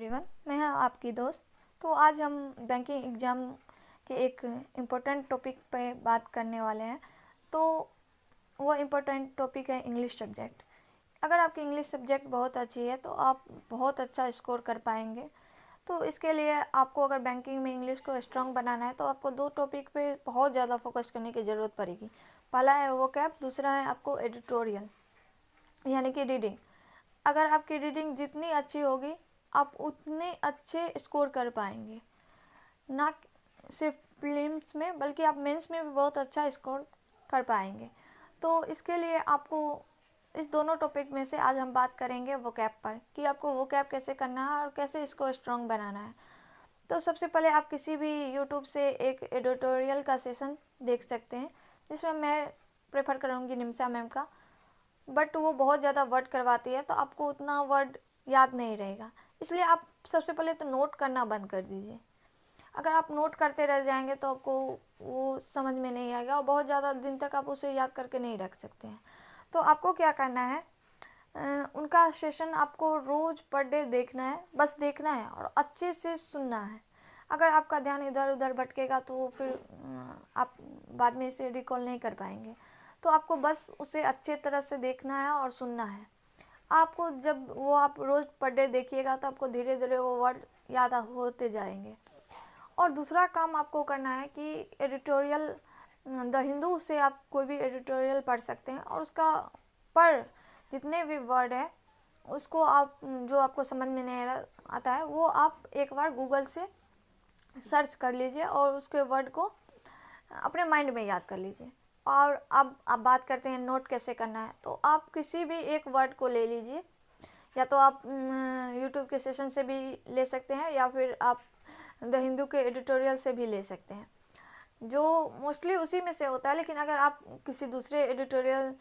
Everyone, मैं हूं आपकी दोस्त। तो आज हम बैंकिंग एग्ज़ाम के एक इम्पोर्टेंट टॉपिक पे बात करने वाले हैं। तो वो इम्पोर्टेंट टॉपिक है इंग्लिश सब्जेक्ट। अगर आपकी इंग्लिश सब्जेक्ट बहुत अच्छी है तो आप बहुत अच्छा स्कोर कर पाएंगे। तो इसके लिए आपको अगर बैंकिंग में इंग्लिश को स्ट्रांग बनाना है तो आपको दो टॉपिक पे बहुत ज़्यादा फोकस करने की ज़रूरत पड़ेगी। पहला है वोकैब, दूसरा है आपको एडिटोरियल यानी कि रीडिंग। अगर आपकी रीडिंग जितनी अच्छी होगी आप उतने अच्छे स्कोर कर पाएंगे, ना सिर्फ प्रीलिम्स में बल्कि आप मेंस में भी बहुत अच्छा स्कोर कर पाएंगे। तो इसके लिए आपको इस दोनों टॉपिक में से आज हम बात करेंगे वोकैब पर कि आपको वोकैब कैसे करना है और कैसे इसको स्ट्रॉन्ग बनाना है। तो सबसे पहले आप किसी भी यूट्यूब से एक एडिटोरियल का सेशन देख सकते हैं, जिसमें मैं प्रेफर करूँगी निमिषा मैम का। बट वो बहुत ज़्यादा वर्ड करवाती है तो आपको उतना वर्ड याद नहीं रहेगा, इसलिए आप सबसे पहले तो नोट करना बंद कर दीजिए। अगर आप नोट करते रह जाएंगे तो आपको वो समझ में नहीं आएगा और बहुत ज़्यादा दिन तक आप उसे याद करके नहीं रख सकते हैं। तो आपको क्या करना है, उनका सेशन आपको रोज़ पर डे देखना है, बस देखना है और अच्छे से सुनना है। अगर आपका ध्यान इधर उधर भटकेगा तो फिर आप बाद में इसे रिकॉल नहीं कर पाएंगे। तो आपको बस उसे अच्छे तरह से देखना है और सुनना है। आपको जब वो आप रोज़ पर डे देखिएगा तो आपको धीरे धीरे वो वर्ड याद होते जाएंगे। और दूसरा काम आपको करना है कि एडिटोरियल द हिंदू से आप कोई भी एडिटोरियल पढ़ सकते हैं और उसका पर जितने भी वर्ड है उसको आप जो आपको समझ में नहीं आता है वो आप एक बार गूगल से सर्च कर लीजिए और उसके वर्ड को अपने माइंड में याद कर लीजिए। और अब आप बात करते हैं नोट कैसे करना है, तो आप किसी भी एक वर्ड को ले लीजिए, या तो आप यूट्यूब के सेशन से भी ले सकते हैं या फिर आप द हिंदू के एडिटोरियल से भी ले सकते हैं, जो मोस्टली उसी में से होता है। लेकिन अगर आप किसी दूसरे एडिटोरियल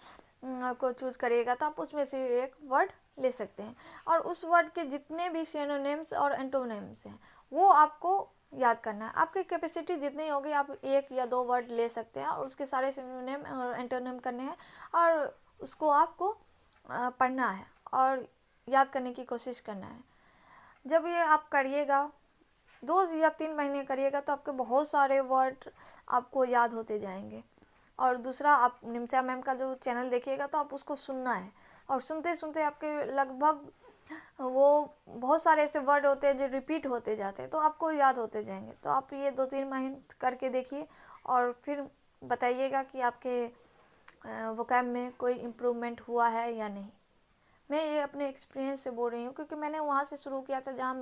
को चूज करिएगा तो आप उसमें से एक वर्ड ले सकते हैं और उस वर्ड के जितने भी सिनोनिम्स और एंटोनिम्स हैं वो आपको याद करना है। आपकी कैपेसिटी जितनी होगी आप एक या दो वर्ड ले सकते हैं और उसके सारे सिनोनिम और एंटोनिम करने हैं और उसको आपको पढ़ना है और याद करने की कोशिश करना है। जब ये आप करिएगा 2 या 3 महीने करिएगा तो आपके बहुत सारे वर्ड आपको याद होते जाएंगे। और दूसरा, आप निमिषा मैम का जो चैनल देखिएगा तो आप उसको सुनना है और सुनते सुनते आपके लगभग वो बहुत सारे ऐसे वर्ड होते हैं जो रिपीट होते जाते हैं तो आपको याद होते जाएंगे। तो आप ये 2-3 महीने करके देखिए और फिर बताइएगा कि आपके वोकैब में कोई इम्प्रूवमेंट हुआ है या नहीं। मैं ये अपने एक्सपीरियंस से बोल रही हूँ क्योंकि मैंने वहाँ से शुरू किया था जहाँ